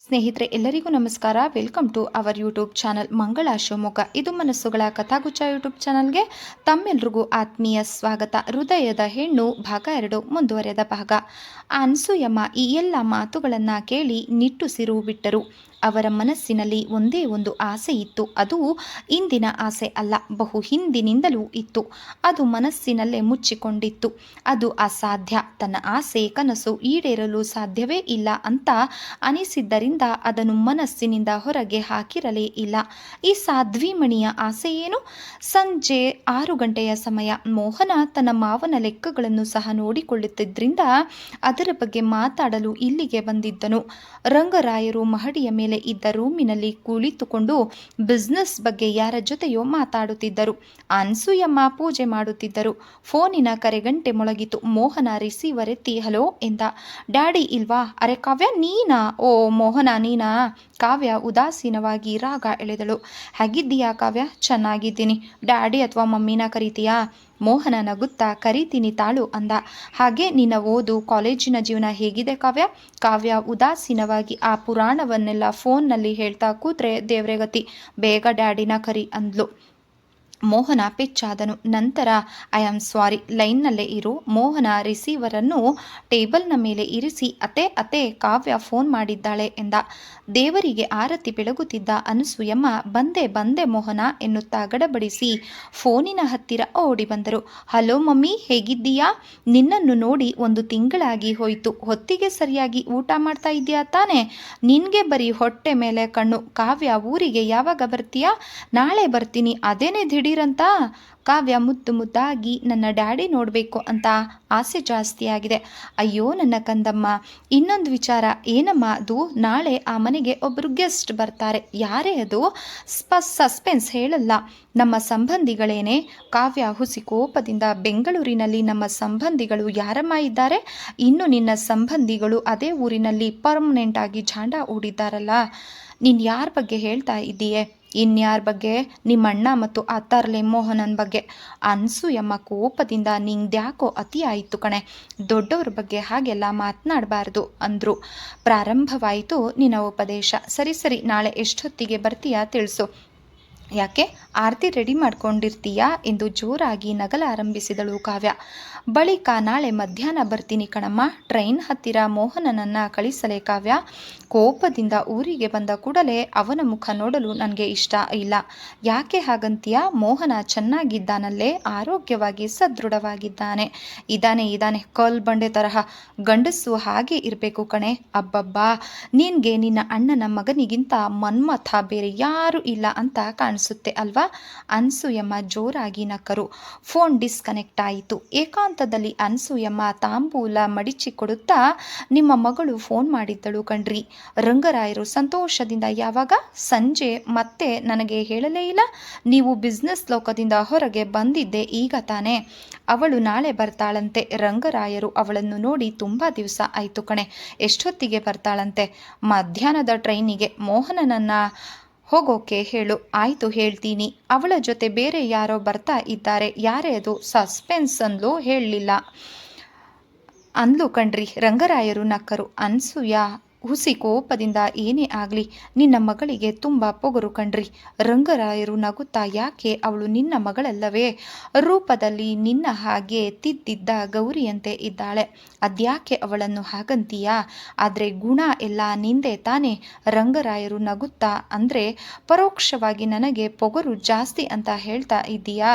ಸ್ನೇಹಿತರೆ ಎಲ್ಲರಿಗೂ ನಮಸ್ಕಾರ. Welcome to our YouTube channel Mangala Shivamogga. ಇದು ಮನಸ್ಸುಗಳ ಕಥಾಗುಚ್ಛ ಯೂಟ್ಯೂಬ್ ಚಾನಲ್ಗೆ ತಮ್ಮೆಲ್ರಿಗೂ ಆತ್ಮೀಯ ಸ್ವಾಗತ. ಹೃದಯದ ಹೆಣ್ಣು ಭಾಗ 2 ಮುಂದುವರೆದ ಭಾಗ. ಅನಸೂಯಮ್ಮ ಈ ಎಲ್ಲ ಮಾತುಗಳನ್ನು ಕೇಳಿ ನಿಟ್ಟುಸಿರು ಬಿಟ್ಟರು. ಅವರ ಮನಸ್ಸಿನಲ್ಲಿ ಒಂದೇ ಒಂದು ಆಸೆ ಇತ್ತು. ಅದು ಇಂದಿನ ಆಸೆ ಅಲ್ಲ, ಬಹು ಹಿಂದಿನಿಂದಲೂ ಇತ್ತು. ಅದು ಮನಸ್ಸಿನಲ್ಲೇ ಮುಚ್ಚಿಕೊಂಡಿತ್ತು. ಅದು ಅಸಾಧ್ಯ, ತನ್ನ ಆಸೆ ಕನಸು ಈಡೇರಲು ಸಾಧ್ಯವೇ ಇಲ್ಲ ಅಂತ ಅನಿಸಿದ್ದರಿಂದ ಅದನ್ನು ಮನಸ್ಸಿನಿಂದ ಹೊರಗೆ ಹಾಕಿರಲೇ ಇಲ್ಲ. ಈ ಸಾಧ್ವಿಮಣಿಯ ಆಸೆ ಏನು? ಸಂಜೆ 6 ಗಂಟೆಯ ಸಮಯ. ಮೋಹನ ತನ್ನ ಮಾವನ ಲೆಕ್ಕಗಳನ್ನು ಸಹ ನೋಡಿಕೊಳ್ಳುತ್ತಿದ್ದರಿಂದ ಅದರ ಬಗ್ಗೆ ಮಾತಾಡಲು ಇಲ್ಲಿಗೆ ಬಂದಿದ್ದನು. ರಂಗರಾಯರು ಮಹಡಿಯ ಮೇಲೆ ಇದ್ದ ರೂಮಿನಲ್ಲಿ ಕುಳಿತುಕೊಂಡು ಬಿಸ್ನೆಸ್ ಬಗ್ಗೆ ಯಾರ ಜೊತೆಯೋ ಮಾತಾಡುತ್ತಿದ್ದರು. ಅನಸೂಯಮ್ಮ ಪೂಜೆ ಮಾಡುತ್ತಿದ್ದರು. ಫೋನಿನ ಕರೆಗಂಟೆ ಮೊಳಗಿತು. ಮೋಹನ ರಿಸೀವರ್ ಎತ್ತಿ ಹಲೋ ಎಂದ. ಡ್ಯಾಡಿ ಇಲ್ವಾ? ಅರೆ ಕಾವ್ಯ ನೀನಾ? ಓ ಮೋಹನ ನೀನಾ? ಕಾವ್ಯ ಉದಾಸೀನವಾಗಿ ರಾಗ ಎಳೆದಳು. ಹೇಗಿದ್ದೀಯಾ ಕಾವ್ಯ? ಚೆನ್ನಾಗಿದ್ದೀನಿ. ಡ್ಯಾಡಿ ಅಥವಾ ಮಮ್ಮಿನ ಕರಿತೀಯಾ? ಮೋಹನ ನಗುತ್ತಾ ಕರಿತೀನಿ ತಾಳು ಅಂದ. ಹಾಗೆ ನಿನ್ನ ಓದು, ಕಾಲೇಜಿನ ಜೀವನ ಹೇಗಿದೆ ಕಾವ್ಯ? ಕಾವ್ಯ ಉದಾಸೀನವಾಗಿ ಆ ಪುರಾಣವನ್ನೆಲ್ಲ ಫೋನ್ನಲ್ಲಿ ಹೇಳ್ತಾ ಕೂತ್ರೆ ದೇವ್ರೆ ಗತಿ, ಬೇಗ ಡ್ಯಾಡಿನ ಕರಿ ಅಂದ್ಲು. ಮೋಹನ ಪೆಚ್ಚಾದನು. ನಂತರ ಐ ಆಮ್ ಸಾರಿ, ಲೈನ್ನಲ್ಲೇ ಇರು. ಮೋಹನ ರಿಸೀವರನ್ನು ಟೇಬಲ್ನ ಮೇಲೆ ಇರಿಸಿ ಅತ್ತೆ ಕಾವ್ಯ ಫೋನ್ ಮಾಡಿದ್ದಾಳೆ ಎಂದ. ದೇವರಿಗೆ ಆರತಿ ಬೆಳಗುತ್ತಿದ್ದ ಅನಸೂಯಮ್ಮ ಬಂದೆ ಮೋಹನ ಎನ್ನುತ್ತಾ ಗಡಬಡಿಸಿ ಫೋನಿನ ಹತ್ತಿರ ಓಡಿ ಬಂದರು. ಹಲೋ ಮಮ್ಮಿ, ಹೇಗಿದ್ದೀಯಾ? ನಿನ್ನನ್ನು ನೋಡಿ 1 ತಿಂಗಳಾಗಿ ಹೋಯಿತು. ಹೊತ್ತಿಗೆ ಸರಿಯಾಗಿ ಊಟ ಮಾಡ್ತಾ ಇದೆಯಾ ತಾನೆ? ನಿನ್ಗೆ ಬರೀ ಹೊಟ್ಟೆ ಮೇಲೆ ಕಣ್ಣು. ಕಾವ್ಯ ಊರಿಗೆ ಯಾವಾಗ ಬರ್ತೀಯಾ? ನಾಳೆ ಬರ್ತೀನಿ. ಅದೇನೇ ದಿಢೀರಂತ? ಕಾವ್ಯ ಮುದ್ದಾಗಿ ನನ್ನ ಡ್ಯಾಡಿ ನೋಡಬೇಕು ಅಂತ ಆಸೆ ಜಾಸ್ತಿ ಆಗಿದೆ. ಅಯ್ಯೋ ನನ್ನ ಕಂದಮ್ಮ. ಇನ್ನೊಂದು ವಿಚಾರ. ಏನಮ್ಮ ಅದು? ನಾಳೆ ಆ ಮನೆಗೆ ಒಬ್ಬರು ಗೆಸ್ಟ್ ಬರ್ತಾರೆ. ಯಾರೇ ಅದು? ಸಸ್ಪೆನ್ಸ್, ಹೇಳಲ್ಲ. ನಮ್ಮ ಸಂಬಂಧಿಗಳೇನೆ? ಕಾವ್ಯ ಹುಸಿ ಕೋಪದಿಂದ ಬೆಂಗಳೂರಿನಲ್ಲಿ ನಮ್ಮ ಸಂಬಂಧಿಗಳು ಯಾರಮ್ಮ ಇದ್ದಾರೆ? ಇನ್ನು ನಿನ್ನ ಸಂಬಂಧಿಗಳು ಅದೇ ಊರಿನಲ್ಲಿ ಪರ್ಮನೆಂಟ್ ಆಗಿ ಝಾಂಡ ಹೂಡಿದ್ದಾರಲ್ಲ. ನೀನು ಯಾರ ಬಗ್ಗೆ ಹೇಳ್ತಾ ಇದ್ದೀಯೆ? ಇನ್ಯಾರ ಬಗ್ಗೆ? ನಿಮ್ಮ ಅಣ್ಣ ಮತ್ತು ಆ ತರ್ಲೆ ಮೋಹನನ್ ಬಗ್ಗೆ. ಅನಸೂಯಮ್ಮ ಕೋಪದಿಂದ ನಿಂದ್ಯಾಕೋ ಅತಿ ಆಯಿತು ಕಣೆ, ದೊಡ್ಡವ್ರ ಬಗ್ಗೆ ಹಾಗೆಲ್ಲ ಮಾತನಾಡಬಾರ್ದು ಅಂದರು. ಪ್ರಾರಂಭವಾಯಿತು ನಿನ್ನ ಉಪದೇಶ. ಸರಿ, ನಾಳೆ ಎಷ್ಟೊತ್ತಿಗೆ ಬರ್ತೀಯಾ ತಿಳಿಸು. ಯಾಕೆ, ಆರತಿ ರೆಡಿ ಮಾಡ್ಕೊಂಡಿರ್ತೀಯಾ ಎಂದು ಜೋರಾಗಿ ನಗಲಾರಂಭಿಸಿದಳು ಕಾವ್ಯ. ಬಳಿಕ ನಾಳೆ ಮಧ್ಯಾಹ್ನ ಬರ್ತೀನಿ ಕಣಮ್ಮ. ಟ್ರೈನ್ ಹತ್ತಿರ ಮೋಹನನನ್ನು ಕಳಿಸಲೇ ಕಾವ್ಯ? ಕೋಪದಿಂದ ಊರಿಗೆ ಬಂದ ಕೂಡಲೇ ಅವನ ಮುಖ ನೋಡಲು ನನಗೆ ಇಷ್ಟ ಇಲ್ಲ. ಯಾಕೆ ಹಾಗಂತೀಯ? ಮೋಹನ ಚೆನ್ನಾಗಿದ್ದಾನಲ್ಲೇ, ಆರೋಗ್ಯವಾಗಿ ಸದೃಢವಾಗಿದ್ದಾನೆ. ಇದಾನೆ ಕಲ್ ಬಂಡೆ ತರಹ. ಗಂಡಸು ಹಾಗೆ ಇರಬೇಕು ಕಣೆ. ಅಬ್ಬಬ್ಬಾ, ನಿನ್ಗೆ ನಿನ್ನ ಅಣ್ಣನ ಮಗನಿಗಿಂತ ಮನ್ಮಥ ಬೇರೆ ಯಾರೂ ಇಲ್ಲ ಅಂತ ಕಾಣಿಸುತ್ತೆ ಅಲ್ವಾ? ಅನಸೂಯಮ್ಮ ಜೋರಾಗಿ ನಕ್ಕರು. ಫೋನ್ ಡಿಸ್ಕನೆಕ್ಟ್ ಆಯಿತು. ಏಕಾಂತದಲ್ಲಿ ಅನಸೂಯಮ್ಮ ತಾಂಬೂಲ ಮಡಿಚಿಕೊಡುತ್ತಾ ನಿಮ್ಮ ಮಗಳು ಫೋನ್ ಮಾಡಿದ್ದಳು ಕಣ್ರಿ. ರಂಗರಾಯರು ಸಂತೋಷದಿಂದ ಯಾವಾಗ? ಸಂಜೆ. ಮತ್ತೆ ನನಗೆ ಹೇಳಲೇ ಇಲ್ಲ? ನೀವು ಬಿಸ್ನೆಸ್ ಲೋಕದಿಂದ ಹೊರಗೆ ಬಂದಿದ್ದೆ ಈಗ ತಾನೆ. ಅವಳು ನಾಳೆ ಬರ್ತಾಳಂತೆ. ರಂಗರಾಯರು ಅವಳನ್ನು ನೋಡಿ ತುಂಬ ದಿವಸ ಆಯಿತು ಕಣೆ. ಎಷ್ಟೊತ್ತಿಗೆ ಬರ್ತಾಳಂತೆ? ಮಧ್ಯಾಹ್ನದ ಟ್ರೈನಿಗೆ. ಮೋಹನನನ್ನ ಹೋಗೋಕೆ ಹೇಳು. ಆಯಿತು, ಹೇಳ್ತೀನಿ. ಅವಳ ಜೊತೆ ಬೇರೆ ಯಾರೋ ಬರ್ತಾ ಇದ್ದಾರೆ. ಯಾರೇ ಅದು? ಸಸ್ಪೆನ್ಸ್ ಅಂದ್ಲು, ಹೇಳಲಿಲ್ಲ ಅಂದ್ಲು ಕಣ್ರಿ. ರಂಗರಾಯರು ನಕ್ಕರು. ಅನಸೂಯ ಹುಸಿ ಕೋಪದಿಂದ ಏನೇ ಆಗಲಿ ನಿನ್ನ ಮಗಳಿಗೆ ತುಂಬ ಪೊಗರು ಕಣ್ರಿ. ರಂಗರಾಯರು ನಗುತ್ತಾ ಯಾಕೆ, ಅವಳು ನಿನ್ನ ಮಗಳಲ್ಲವೇ? ರೂಪದಲ್ಲಿ ನಿನ್ನ ಹಾಗೆ ತಿದ್ದಿದ್ದ ಗೌರಿಯಂತೆ ಇದ್ದಾಳೆ. ಅದ್ಯಾಕೆ ಅವಳನ್ನು ಹಾಗಂತೀಯಾ? ಆದರೆ ಗುಣ ಎಲ್ಲ ನಿಂದೆ ತಾನೆ? ರಂಗರಾಯರು ನಗುತ್ತಾ. ಅಂದರೆ ಪರೋಕ್ಷವಾಗಿ ನನಗೆ ಪೊಗರು ಜಾಸ್ತಿ ಅಂತ ಹೇಳ್ತಾ ಇದ್ದೀಯಾ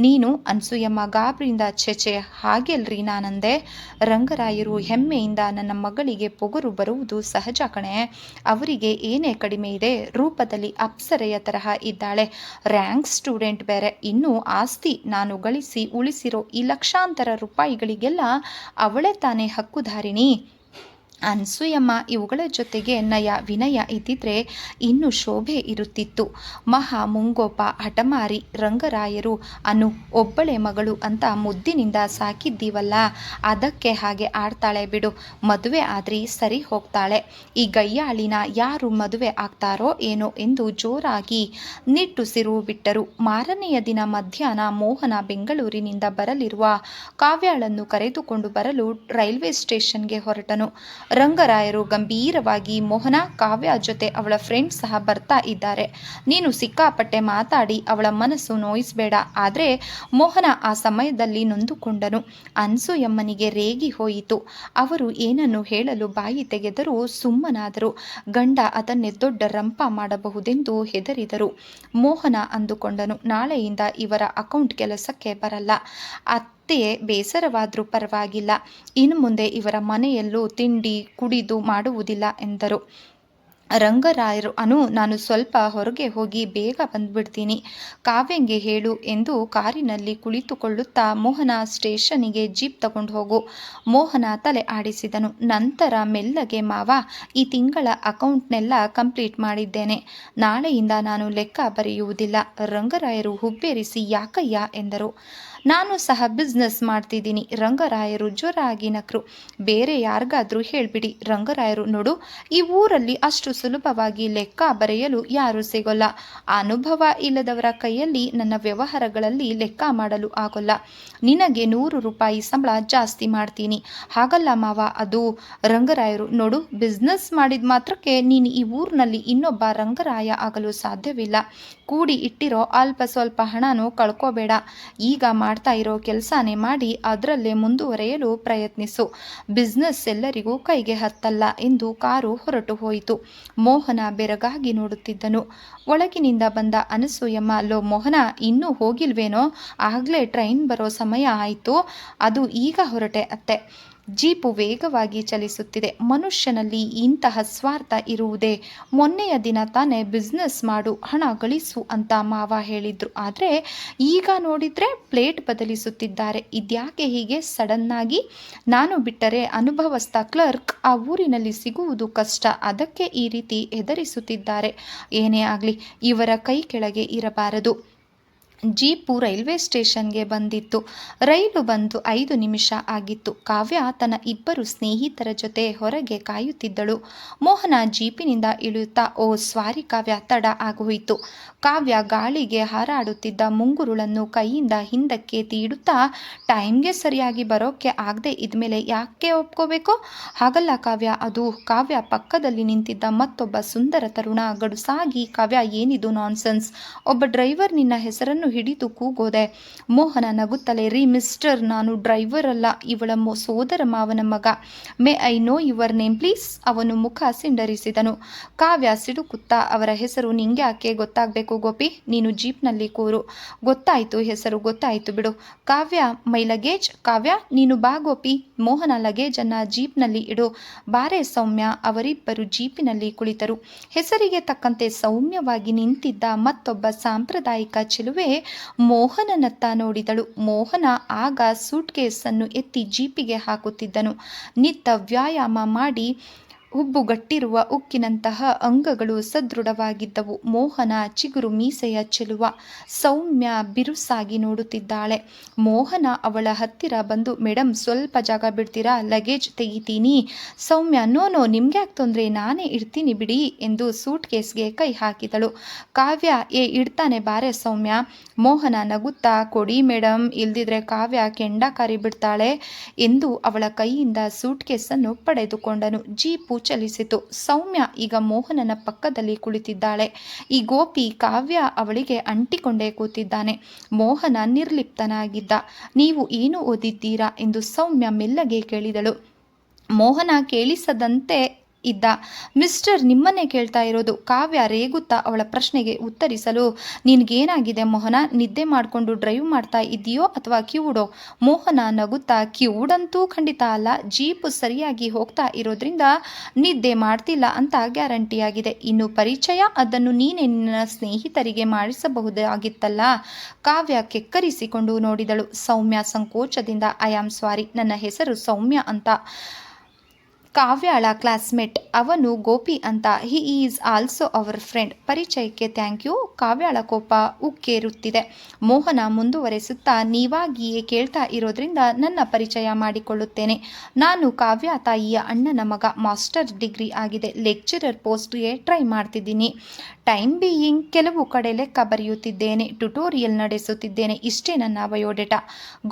ನೀನು? ಅನಸೂಯಮ್ಮ ಗಾಬರಿಯಿಂದ ಛೆಛೆ ಹಾಗೆಲ್ರಿ ನಾನಂದೆ. ರಂಗರಾಯರು ಹೆಮ್ಮೆಯಿಂದ ನನ್ನ ಮಗಳಿಗೆ ಪೊಗರು ಬರುವುದು ಸಹಜ ಕಣೆ. ಅವರಿಗೆ ಏನೇ ಕಡಿಮೆ ಇದೆ? ರೂಪದಲ್ಲಿ ಅಪ್ಸರೆಯ ತರಹ ಇದ್ದಾಳೆ. ರ್ಯಾಂಕ್ ಸ್ಟೂಡೆಂಟ್ ಬೇರೆ. ಇನ್ನೂ ಆಸ್ತಿ ನಾನು ಗಳಿಸಿ ಉಳಿಸಿರೋ ಈ ಲಕ್ಷಾಂತರ ರೂಪಾಯಿಗಳಿಗೆಲ್ಲ ಅವಳೇ ತಾನೇ ಹಕ್ಕುಧಾರಿಣಿ. ಅನಸೂಯಮ್ಮ ಇವುಗಳ ಜೊತೆಗೆ ನಯ ವಿನಯ ಇದ್ದಿದ್ರೆ ಇನ್ನೂ ಶೋಭೆ ಇರುತ್ತಿತ್ತು. ಮಹಾ ಮುಂಗೋಪ, ಹಠಮಾರಿ. ರಂಗರಾಯರು ಅನು ಒಬ್ಬಳೆ ಮಗಳು ಅಂತ ಮುದ್ದಿನಿಂದ ಸಾಕಿದ್ದೀವಲ್ಲ, ಅದಕ್ಕೆ ಹಾಗೆ ಆಡ್ತಾಳೆ ಬಿಡು. ಮದುವೆ ಆದ್ರಿ ಸರಿ ಹೋಗ್ತಾಳೆ. ಈ ಗಯ್ಯಾಳಿನ ಯಾರು ಮದುವೆ ಆಗ್ತಾರೋ ಏನೋ ಎಂದು ಜೋರಾಗಿ ನಿಟ್ಟುಸಿರು ಬಿಟ್ಟರು. ಮಾರನೆಯ ದಿನ ಮಧ್ಯಾಹ್ನ ಮೋಹನ ಬೆಂಗಳೂರಿನಿಂದ ಬರಲಿರುವ ಕಾವ್ಯಾಳನ್ನು ಕರೆದುಕೊಂಡು ಬರಲು ರೈಲ್ವೆ ಸ್ಟೇಷನ್ಗೆ ಹೊರಟನು. ರಂಗರಾಯರು ಗಂಭೀರವಾಗಿ, ಮೋಹನ, ಕಾವ್ಯ ಜೊತೆ ಅವಳ ಫ್ರೆಂಡ್ ಸಹ ಬರ್ತಾ ಇದ್ದಾರೆ. ನೀನು ಸಿಕ್ಕಾಪಟ್ಟೆ ಮಾತಾಡಿ ಅವಳ ಮನಸ್ಸು ನೋಯಿಸಬೇಡ. ಆದರೆ ಮೋಹನ ಆ ಸಮಯದಲ್ಲಿ ನೊಂದುಕೊಂಡನು. ಅನಸೂಯಮ್ಮನಿಗೆ ರೇಗಿ ಹೋಯಿತು. ಅವರು ಏನನ್ನು ಹೇಳಲು ಬಾಯಿ ತೆಗೆದರೂ ಸುಮ್ಮನಾದರು. ಗಂಡ ಅದನ್ನೇ ದೊಡ್ಡ ರಂಪ ಮಾಡಬಹುದೆಂದು ಹೆದರಿದರು. ಮೋಹನ ಅಂದುಕೊಂಡನು, ನಾಳೆಯಿಂದ ಇವರ ಅಕೌಂಟ್ ಕೆಲಸಕ್ಕೆ ಬರಲ್ಲ. ಅತ್ತೆ ಬೇಸರವಾದರೂ ಪರವಾಗಿಲ್ಲ, ಇನ್ನು ಮುಂದೆ ಇವರ ಮನೆಯಲ್ಲೂ ತಿಂಡಿ ಕುಡಿದು ಮಾಡುವುದಿಲ್ಲ ಎಂದರು. ರಂಗರಾಯರು, ನಾನು ಸ್ವಲ್ಪ ಹೊರಗೆ ಹೋಗಿ ಬೇಗ ಬಂದ್ಬಿಡ್ತೀನಿ, ಕಾವ್ಯಂಗೆ ಹೇಳು ಎಂದು ಕಾರಿನಲ್ಲಿ ಕುಳಿತುಕೊಳ್ಳುತ್ತಾ, ಮೋಹನ, ಸ್ಟೇಷನ್ನಿಗೆ ಜೀಪ್ ತಗೊಂಡು ಹೋಗು. ಮೋಹನ ತಲೆ ಆಡಿಸಿದನು. ನಂತರ ಮೆಲ್ಲಗೆ, ಮಾವ, ಈ ತಿಂಗಳ ಅಕೌಂಟ್ನೆಲ್ಲ ಕಂಪ್ಲೀಟ್ ಮಾಡಿದ್ದೇನೆ, ನಾಳೆಯಿಂದ ನಾನು ಲೆಕ್ಕ ಬರೆಯುವುದಿಲ್ಲ. ರಂಗರಾಯರು ಹುಬ್ಬೇರಿಸಿ, ಯಾಕಯ್ಯ ಎಂದರು. ನಾನು ಸಹ ಬಿಸ್ನೆಸ್ ಮಾಡ್ತಿದ್ದೀನಿ. ರಂಗರಾಯರು ಜೋರಾಗಿ ನಕ್ರು. ಬೇರೆ ಯಾರಿಗಾದ್ರೂ ಹೇಳ್ಬಿಡಿ. ರಂಗರಾಯರು, ನೋಡು, ಈ ಊರಲ್ಲಿ ಅಷ್ಟು ಸುಲಭವಾಗಿ ಲೆಕ್ಕ ಬರೆಯಲು ಯಾರೂ ಸಿಗೋಲ್ಲ. ಅನುಭವ ಇಲ್ಲದವರ ಕೈಯಲ್ಲಿ ನನ್ನ ವ್ಯವಹಾರಗಳಲ್ಲಿ ಲೆಕ್ಕ ಮಾಡಲು ಆಗೋಲ್ಲ. ನಿನಗೆ 100 ರೂಪಾಯಿ ಸಂಬಳ ಜಾಸ್ತಿ ಮಾಡ್ತೀನಿ. ಹಾಗಲ್ಲ ಮಾವ, ಅದು. ರಂಗರಾಯರು, ನೋಡು, ಬಿಸ್ನೆಸ್ ಮಾಡಿದ ಮಾತ್ರಕ್ಕೆ ನೀನು ಈ ಊರಿನಲ್ಲಿ ಇನ್ನೊಬ್ಬ ರಂಗರಾಯ ಆಗಲು ಸಾಧ್ಯವಿಲ್ಲ. ಕೂಡಿ ಇಟ್ಟಿರೋ ಅಲ್ಪ ಸ್ವಲ್ಪ ಹಣನೂ ಕಳ್ಕೋಬೇಡ. ಈಗ ಮಾಡ್ತಾ ಇರೋ ಕೆಲಸನೇ ಮಾಡಿ ಅದರಲ್ಲೇ ಮುಂದುವರೆಯಲು ಪ್ರಯತ್ನಿಸು. ಬಿಸ್ನೆಸ್ ಎಲ್ಲರಿಗೂ ಕೈಗೆ ಹತ್ತಲ್ಲ ಎಂದು ಕಾರು ಹೊರಟು ಹೋಯಿತು. ಮೋಹನ ಬೆರಗಾಗಿ ನೋಡುತ್ತಿದ್ದನು. ಒಳಗಿನಿಂದ ಬಂದ ಅನಸೂಯಮ್ಮ, ಲೋ ಮೋಹನ, ಇನ್ನೂ ಹೋಗಿಲ್ವೇನೋ? ಆಗಲೇ ಟ್ರೈನ್ ಬರೋ ಸಮಯ ಆಯಿತು. ಅದು ಈಗ ಹೊರಟೆ ಅತ್ತೆ. ಜೀಪು ವೇಗವಾಗಿ ಚಲಿಸುತ್ತಿದೆ. ಮನುಷ್ಯನಲ್ಲಿ ಇಂತಹ ಸ್ವಾರ್ಥ ಇರುವುದೇ? ಮೊನ್ನೆಯ ದಿನ ತಾನೇ ಬಿಸ್ನೆಸ್ ಮಾಡು, ಹಣ ಗಳಿಸು ಅಂತ ಮಾವ ಹೇಳಿದ್ರು. ಆದರೆ ಈಗ ನೋಡಿದ್ರೆ ಪ್ಲೇಟ್ ಬದಲಿಸುತ್ತಿದ್ದಾರೆ. ಇದ್ಯಾಕೆ ಹೀಗೆ ಸಡನ್ನಾಗಿ? ನಾನು ಬಿಟ್ಟರೆ ಅನುಭವಸ್ಥ ಕ್ಲರ್ಕ್ ಆ ಊರಿನಲ್ಲಿ ಸಿಗುವುದು ಕಷ್ಟ. ಅದಕ್ಕೆ ಈ ರೀತಿ ಹೆದರಿಸುತ್ತಿದ್ದಾರೆ. ಏನೇ ಆಗಲಿ, ಇವರ ಕೈ ಕೆಳಗೆ ಇರಬಾರದು. ಜೀಪು ರೈಲ್ವೆ ಸ್ಟೇಷನ್ಗೆ ಬಂದಿತ್ತು. ರೈಲು ಬಂದು 5 ನಿಮಿಷ ಆಗಿತ್ತು. ಕಾವ್ಯ ತನ್ನ 2 ಸ್ನೇಹಿತರ ಜೊತೆ ಹೊರಗೆ ಕಾಯುತ್ತಿದ್ದಳು. ಮೋಹನ ಜೀಪಿನಿಂದ ಇಳಿಯುತ್ತಾ, ಓ ಸ್ವಾರಿ ಕಾವ್ಯ, ತಡ ಆಗೋಯಿತು. ಕಾವ್ಯ ಗಾಳಿಗೆ ಹಾರಾಡುತ್ತಿದ್ದ ಮುಂಗುರುಳನ್ನು ಕೈಯಿಂದ ಹಿಂದಕ್ಕೆ ತೀಡುತ್ತಾ, ಟೈಮ್ಗೆ ಸರಿಯಾಗಿ ಬರೋಕ್ಕೆ ಆಗದೆ ಇದ್ಮೇಲೆ ಯಾಕೆ ಒಪ್ಕೋಬೇಕು? ಹಾಗಲ್ಲ ಕಾವ್ಯ, ಅದು. ಕಾವ್ಯ ಪಕ್ಕದಲ್ಲಿ ನಿಂತಿದ್ದ ಮತ್ತೊಬ್ಬ ಸುಂದರ ತರುಣ ಗಡುಸಾಗಿ, ಕಾವ್ಯ, ಏನಿದು ನಾನ್ಸೆನ್ಸ್? ಒಬ್ಬ ಡ್ರೈವರ್ ನಿನ್ನ ಹೆಸರನ್ನು ಹಿಡಿದು ಕೂಗೋದೆ. ಮೋಹನ ನಗುತ್ತಲೇ, ರೀ ಮಿಸ್ಟರ್, ನಾನು ಡ್ರೈವರ್ ಅಲ್ಲ, ಇವಳ ಸೋದರ ಮಾವನ ಮಗ. May I know your name please? ಅವನು ಮುಖ ಸಿಂಡರಿಸಿದನು. ಕಾವ್ಯ ಸಿಡುಕುತ್ತಾ, ಅವರ ಹೆಸರು ನಿಂಗೆ ಯಾಕೆ ಗೊತ್ತಾಗಬೇಕು ಗೋಪಿ? ನೀನು ಜೀಪ್ನಲ್ಲಿ ಕೂರು. ಗೊತ್ತಾಯ್ತು, ಹೆಸರು ಗೊತ್ತಾಯ್ತು ಬಿಡು. ಕಾವ್ಯ, ಮೈ ಲಗೇಜ್. ಕಾವ್ಯ, ನೀನು ಬಾ ಗೋಪಿ. ಮೋಹನ ಲಗೇಜನ್ನು ಜೀಪ್ನಲ್ಲಿ ಇಡು. ಬಾರೆ ಸೌಮ್ಯ. ಅವರಿಬ್ಬರು ಜೀಪಿನಲ್ಲಿ ಕುಳಿತರು. ಹೆಸರಿಗೆ ತಕ್ಕಂತೆ ಸೌಮ್ಯವಾಗಿ ನಿಂತಿದ್ದ ಮತ್ತೊಬ್ಬ ಸಾಂಪ್ರದಾಯಿಕ ಚೆಲುವೆ ಮೋಹನನತ್ತ ನೋಡಿದಳು. ಮೋಹನ ಆಗ ಸೂಟ್ಕೇಸನ್ನು ಎತ್ತಿ ಜೀಪಿಗೆ ಹಾಕುತ್ತಿದ್ದನು. ನಿತ್ಯ ವ್ಯಾಯಾಮ ಮಾಡಿ ಹುಬ್ಬುಗಟ್ಟಿರುವ ಉಕ್ಕಿನಂತಹ ಅಂಗಗಳು ಸದೃಢವಾಗಿದ್ದವು. ಮೋಹನ ಚಿಗುರು ಮೀಸೆಯ ಚೆಲುವ. ಸೌಮ್ಯ ಬಿರುಸಾಗಿ ನೋಡುತ್ತಿದ್ದಾಳೆ. ಮೋಹನ ಅವಳ ಹತ್ತಿರ ಬಂದು, ಮೇಡಮ್, ಸ್ವಲ್ಪ ಜಾಗ ಬಿಡ್ತೀರಾ? ಲಗೇಜ್ ತೆಗಿತೀನಿ. ಸೌಮ್ಯ, ನೋ, ನಿಮ್ಗೆ ಯಾಕೆ ತೊಂದರೆ, ನಾನೇ ಇಡ್ತೀನಿ ಬಿಡಿ ಎಂದು ಸೂಟ್ ಕೇಸ್ಗೆ ಕೈ ಹಾಕಿದಳು. ಕಾವ್ಯ, ಇಡ್ತಾನೆ ಬಾರೆ ಸೌಮ್ಯ. ಮೋಹನ ನಗುತ್ತಾ, ಕೊಡಿ ಮೇಡಮ್, ಇಲ್ದಿದ್ರೆ ಕಾವ್ಯ ಕೆಂಡ ಕಾರಿಬಿಡ್ತಾಳೆ ಎಂದು ಅವಳ ಕೈಯಿಂದ ಸೂಟ್ ಕೇಸನ್ನು ಪಡೆದುಕೊಂಡನು. ಜೀಪು ಚಲಿಸಿತು. ಸೌಮ್ಯ ಈಗ ಮೋಹನನ ಪಕ್ಕದಲ್ಲಿ ಕುಳಿತಿದ್ದಾಳೆ. ಈ ಗೋಪಿ ಕಾವ್ಯ ಅವಳಿಗೆ ಅಂಟಿಕೊಂಡೇ ಕೂತಿದ್ದಾನೆ. ಮೋಹನ ನಿರ್ಲಿಪ್ತನಾಗಿದ್ದ. ನೀವು ಏನು ಓದಿದ್ದೀರಾ ಎಂದು ಸೌಮ್ಯ ಮೆಲ್ಲಗೆ ಕೇಳಿದಳು. ಮೋಹನ ಕೇಳಿಸದಂತೆ ಇದ್ದ. ಮಿಸ್ಟರ್, ನಿಮ್ಮನ್ನೇ ಕೇಳ್ತಾ ಇರೋದು. ಕಾವ್ಯ ರೇಗುತ್ತಾ ಅವಳ ಪ್ರಶ್ನೆಗೆ ಉತ್ತರಿಸಲು, ನಿನಗೇನಾಗಿದೆ ಮೋಹನ? ನಿದ್ದೆ ಮಾಡಿಕೊಂಡು ಡ್ರೈವ್ ಮಾಡ್ತಾ ಇದೆಯೋ ಅಥವಾ ಕಿವುಡೋ? ಮೋಹನ ನಗುತ್ತಾ, ಕಿವುಡಂತೂ ಖಂಡಿತ ಅಲ್ಲ. ಜೀಪು ಸರಿಯಾಗಿ ಹೋಗ್ತಾ ಇರೋದ್ರಿಂದ ನಿದ್ದೆ ಮಾಡ್ತಿಲ್ಲ ಅಂತ ಗ್ಯಾರಂಟಿಯಾಗಿದೆ. ಇನ್ನು ಪರಿಚಯ, ಅದನ್ನು ನೀನೇ ನಿನ್ನ ಸ್ನೇಹಿತರಿಗೆ ಮಾಡಿಸಬಹುದಾಗಿತ್ತಲ್ಲ. ಕಾವ್ಯ ಕೆಕ್ಕರಿಸಿಕೊಂಡು ನೋಡಿದಳು. ಸೌಮ್ಯ ಸಂಕೋಚದಿಂದ, ಐ ಆಮ್ ಸಾರಿ, ನನ್ನ ಹೆಸರು ಸೌಮ್ಯ ಅಂತ. ಕಾವ್ಯಾಳ ಕ್ಲಾಸ್ಮೇಟ್. ಅವನು ಗೋಪಿ ಅಂತ. He is also our friend. ಪರಿಚಯಕ್ಕೆ ಥ್ಯಾಂಕ್ ಯು. ಕಾವ್ಯಾಳ ಕೋಪ ಉಕ್ಕೇರುತ್ತಿದೆ. ಮೋಹನ ಮುಂದುವರೆಸುತ್ತಾ, ನೀವಾಗಿಯೇ ಕೇಳ್ತಾ ಇರೋದ್ರಿಂದ ನನ್ನ ಪರಿಚಯ ಮಾಡಿಕೊಳ್ಳುತ್ತೇನೆ. ನಾನು ಕಾವ್ಯ ತಾಯಿಯ ಅಣ್ಣನ ಮಗ. ಮಾಸ್ಟರ್ ಡಿಗ್ರಿ ಆಗಿದೆ. ಲೆಕ್ಚರರ್ ಪೋಸ್ಟ್ಗೆ ಟ್ರೈ ಮಾಡ್ತಿದ್ದೀನಿ. ಟೈಮ್ ಬೀಯಿಂಗ್ ಕೆಲವು ಕಡೆ ಲೆಕ್ಕ ಬರೆಯುತ್ತಿದ್ದೇನೆ, ಟ್ಯುಟೋರಿಯಲ್ ನಡೆಸುತ್ತಿದ್ದೇನೆ. ಇಷ್ಟೇ ನನ್ನ ಬಯೋಡೇಟಾ.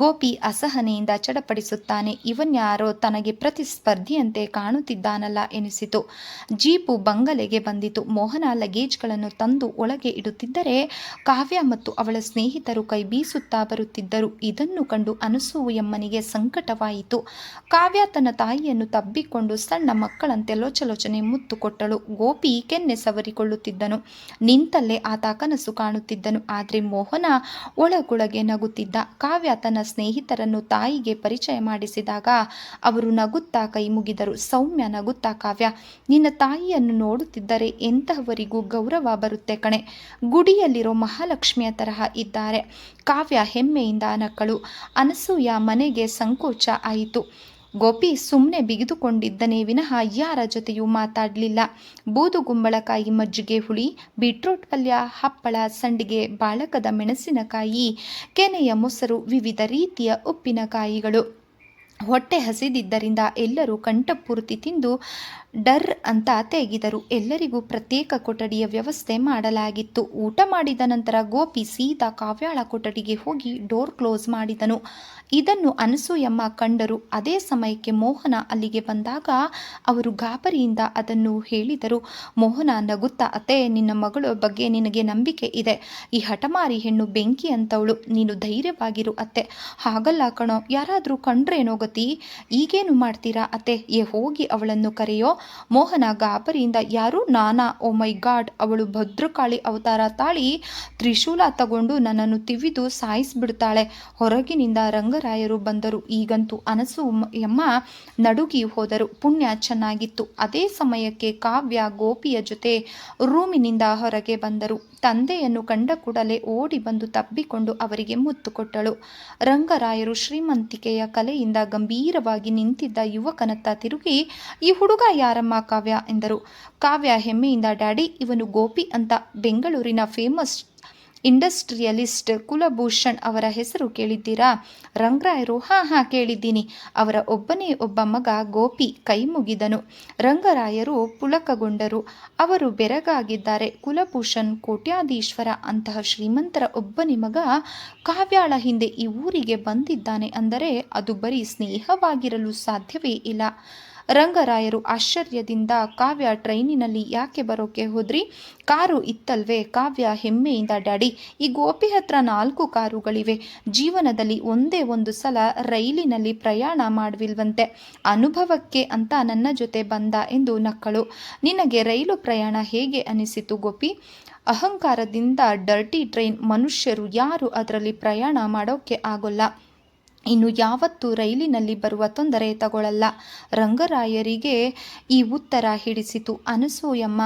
ಗೋಪಿ ಅಸಹನೆಯಿಂದ ಚಡಪಡಿಸುತ್ತಾನೆ. ಇವನ್ಯಾರೋ ತನಗೆ ಪ್ರತಿಸ್ಪರ್ಧಿಯಂತೆ ಕಾಣುತ್ತಿದ್ದಾನಲ್ಲ ಎನಿಸಿತು. ಜೀಪು ಬಂಗಲೆಗೆ ಬಂದಿತು. ಮೋಹನ ಲಗೇಜ್ಗಳನ್ನು ತಂದು ಒಳಗೆ ಇಡುತ್ತಿದ್ದರೆ ಕಾವ್ಯ ಮತ್ತು ಅವಳ ಸ್ನೇಹಿತರು ಕೈ ಬೀಸುತ್ತಾ ಬರುತ್ತಿದ್ದರು. ಇದನ್ನು ಕಂಡು ಅನಸೂಯಮ್ಮನಿಗೆ ಸಂಕಟವಾಯಿತು. ಕಾವ್ಯ ತನ್ನ ತಾಯಿಯನ್ನು ತಬ್ಬಿಕೊಂಡು ಸಣ್ಣ ಮಕ್ಕಳಂತೆ ಲೋಚಲೋಚನೆ ಮುತ್ತು ಕೊಟ್ಟಳು. ಗೋಪಿ ಕೆನ್ನೆ ಸವರಿಕೊಳ್ಳುತ್ತಿದ್ದನು. ನಿಂತಲ್ಲೇ ಆತ ಕನಸು ಕಾಣುತ್ತಿದ್ದನು. ಆದರೆ ಮೋಹನ ಒಳಗೊಳಗೆ ನಗುತ್ತಿದ್ದ. ಕಾವ್ಯ ತನ್ನ ಸ್ನೇಹಿತರನ್ನು ತಾಯಿಗೆ ಪರಿಚಯ ಮಾಡಿಸಿದಾಗ ಅವರು ನಗುತ್ತಾ ಕೈ ಮುಗಿದರು. ಸೌಮ್ಯ ನಗುತ್ತಾ, ಕಾವ್ಯ, ನಿನ್ನ ತಾಯಿಯನ್ನು ನೋಡುತ್ತಿದ್ದರೆ ಎಂತಹವರಿಗೂ ಗೌರವ ಬರುತ್ತೆ ಕಣೆ. ಗುಡಿಯಲ್ಲಿರೋ ಮಹಾಲಕ್ಷ್ಮಿಯ ತರಹ ಇದ್ದಾರೆ. ಕಾವ್ಯ ಹೆಮ್ಮೆಯಿಂದ ನಕ್ಕಳು. ಅನಸೂಯ ಮನೆಗೆ ಸಂಕೋಚ ಆಯಿತು. ಗೋಪಿ ಸುಮ್ಮನೆ ಬಿಗಿದುಕೊಂಡಿದ್ದನೇ ವಿನಃ ಯಾರ ಜೊತೆಯೂ ಮಾತಾಡಲಿಲ್ಲ. ಬೂದುಗುಂಬಳಕಾಯಿ, ಮಜ್ಜಿಗೆ ಹುಳಿ, ಬೀಟ್ರೂಟ್ ಪಲ್ಯ, ಹಪ್ಪಳ, ಸಂಡಿಗೆ, ಬಾಳಕದ ಮೆಣಸಿನಕಾಯಿ, ಕೆನೆಯ ಮೊಸರು, ವಿವಿಧ ರೀತಿಯ ಉಪ್ಪಿನಕಾಯಿಗಳು. ಹೊಟ್ಟೆ ಹಸಿದಿದ್ದರಿಂದ ಎಲ್ಲರೂ ಕಂಠಪೂರ್ತಿ ತಿಂದು ಡರ್ ಅಂತ ತೆಗೆದರು. ಎಲ್ಲರಿಗೂ ಪ್ರತ್ಯೇಕ ಕೊಠಡಿಯ ವ್ಯವಸ್ಥೆ ಮಾಡಲಾಗಿತ್ತು. ಊಟ ಮಾಡಿದ ನಂತರ ಗೋಪಿ ಸೀದಾ ಕಾವ್ಯಾಳ ಕೊಠಡಿಗೆ ಹೋಗಿ ಡೋರ್ ಕ್ಲೋಸ್ ಮಾಡಿದನು. ಇದನ್ನು ಅನಸೂಯಮ್ಮ ಕಂಡರು. ಅದೇ ಸಮಯಕ್ಕೆ ಮೋಹನ ಅಲ್ಲಿಗೆ ಬಂದಾಗ ಅವರು ಗಾಬರಿಯಿಂದ ಅದನ್ನು ಹೇಳಿದರು. ಮೋಹನ ನಗುತ್ತಾ, ಅತ್ತೆ, ನಿನ್ನ ಮಗಳ ಬಗ್ಗೆ ನಿನಗೆ ನಂಬಿಕೆ ಇದೆ. ಈ ಹಠಮಾರಿ ಹೆಣ್ಣು ಬೆಂಕಿ ಅಂತವಳು. ನೀನು ಧೈರ್ಯವಾಗಿರು ಅತ್ತೆ. ಹಾಗಲ್ಲ ಕಣೋ, ಯಾರಾದರೂ ಕಂಡ್ರೇನೋ ಗತಿ. ಈಗೇನು ಮಾಡ್ತೀರಾ ಅತ್ತೆ? ಹೋಗಿ ಅವಳನ್ನು ಕರೆಯೋ. ಮೋಹನ ಗಾಬರಿಯಿಂದ, ಯಾರು? ನಾನಾ? ಓ ಮೈ ಗಾಡ್, ಅವಳು ಭದ್ರಕಾಳಿ ಅವತಾರ ತಾಳಿ ತ್ರಿಶೂಲ ತಗೊಂಡು ನನ್ನನ್ನು ತಿವಿದು ಸಾಯಿಸಿಬಿಡ್ತಾಳೆ. ಹೊರಗಿನಿಂದ ರಂಗರಾಯರು ಬಂದರು. ಈಗಂತೂ ಅನಸೂಯಮ್ಮ ನಡುಗಿ ಹೋದರು. ಪುಣ್ಯ ಚೆನ್ನಾಗಿತ್ತು. ಅದೇ ಸಮಯಕ್ಕೆ ಕಾವ್ಯ ಗೋಪಿಯ ಜೊತೆ ರೂಮಿನಿಂದ ಹೊರಗೆ ಬಂದರು. ತಂದೆಯನ್ನು ಕಂಡ ಕೂಡಲೇ ಓಡಿ ಬಂದು ತಬ್ಬಿಕೊಂಡು ಅವರಿಗೆ ಮುತ್ತು ಕೊಟ್ಟಳು. ರಂಗರಾಯರು ಶ್ರೀಮಂತಿಕೆಯ ಕಲೆಯಿಂದ ಗಂಭೀರವಾಗಿ ನಿಂತಿದ್ದ ಯುವಕನತ್ತ ತಿರುಗಿ, ಈ ಹುಡುಗ ಯಾರಮ್ಮ ಕಾವ್ಯ ಎಂದರು. ಕಾವ್ಯ ಹೆಮ್ಮೆಯಿಂದ, ಡ್ಯಾಡಿ, ಇವನು ಗೋಪಿ ಅಂತ. ಬೆಂಗಳೂರಿನ ಫೇಮಸ್ ಇಂಡಸ್ಟ್ರಿಯಲಿಸ್ಟ್ ಕುಲಭೂಷಣ್ ಅವರ ಹೆಸರು ಕೇಳಿದ್ದೀರಾ? ರಂಗರಾಯರು, ಹಾಂ ಕೇಳಿದ್ದೀನಿ. ಅವರ ಒಬ್ಬನೇ ಒಬ್ಬ ಮಗ ಗೋಪಿ. ಕೈ ಮುಗಿದನು. ರಂಗರಾಯರು ಪುಳಕಗೊಂಡರು. ಅವರು ಬೆರಗಾಗಿದ್ದಾರೆ. ಕುಲಭೂಷಣ್ ಕೋಟ್ಯಾಧೀಶ್ವರ. ಅಂತಹ ಶ್ರೀಮಂತರ ಒಬ್ಬನೇ ಮಗ ಕಾವ್ಯಾಳ ಹಿಂದೆ ಈ ಊರಿಗೆ ಬಂದಿದ್ದಾನೆ ಅಂದರೆ ಅದು ಬರೀ ಸ್ನೇಹವಾಗಿರಲು ಸಾಧ್ಯವೇ ಇಲ್ಲ. ರಂಗರಾಯರು ಆಶ್ಚರ್ಯದಿಂದ, ಕಾವ್ಯ ಟ್ರೈನಿನಲ್ಲಿ ಯಾಕೆ ಬರೋಕೆ ಹೋದ್ರಿ? ಕಾರು ಇತ್ತಲ್ವೇ? ಕಾವ್ಯ ಹೆಮ್ಮೆಯಿಂದ, ಡ್ಯಾಡಿ, ಈ ಗೋಪಿ ಹತ್ರ 4 ಕಾರುಗಳಿವೆ. ಜೀವನದಲ್ಲಿ ಒಂದೇ ಒಂದು ಸಲ ರೈಲಿನಲ್ಲಿ ಪ್ರಯಾಣ ಮಾಡವಿಲ್ವಂತೆ. ಅನುಭವಕ್ಕೆ ಅಂತ ನನ್ನ ಜೊತೆ ಬಂದ ಎಂದು ನಕ್ಕಳು. ನಿನಗೆ ರೈಲು ಪ್ರಯಾಣ ಹೇಗೆ ಅನಿಸಿತು ಗೋಪಿ? ಅಹಂಕಾರದಿಂದ ಡರ್ಟಿ ಟ್ರೈನ್. ಮನುಷ್ಯರು ಯಾರು ಅದರಲ್ಲಿ ಪ್ರಯಾಣ ಮಾಡೋಕ್ಕೆ ಆಗೋಲ್ಲ. ಇನ್ನು ಯಾವತ್ತೂ ರೈಲಿನಲ್ಲಿ ಬರುವ ತೊಂದರೆ ತಗೊಳ್ಳಲ್ಲ. ರಂಗರಾಯರಿಗೆ ಈ ಉತ್ತರ ಹಿಡಿಸಿತು. ಅನಸೂಯಮ್ಮ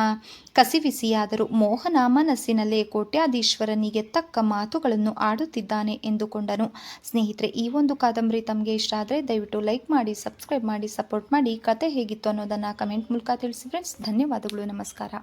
ಕಸಿವಿಸಿಯಾದರು. ಮೋಹನ ಮನಸ್ಸಿನಲ್ಲೇ ಕೋಟ್ಯಾಧೀಶ್ವರನಿಗೆ ತಕ್ಕ ಮಾತುಗಳನ್ನು ಆಡುತ್ತಿದ್ದಾನೆ ಎಂದುಕೊಂಡನು. ಸ್ನೇಹಿತರೆ, ಈ ಒಂದು ಕಾದಂಬರಿ ತಮಗೆ ಇಷ್ಟ ಆದರೆ ದಯವಿಟ್ಟು ಲೈಕ್ ಮಾಡಿ, ಸಬ್ಸ್ಕ್ರೈಬ್ ಮಾಡಿ, ಸಪೋರ್ಟ್ ಮಾಡಿ. ಕತೆ ಹೇಗಿತ್ತು ಅನ್ನೋದನ್ನು ಕಮೆಂಟ್ ಮೂಲಕ ತಿಳಿಸಿ ಫ್ರೆಂಡ್ಸ್. ಧನ್ಯವಾದಗಳು. ನಮಸ್ಕಾರ.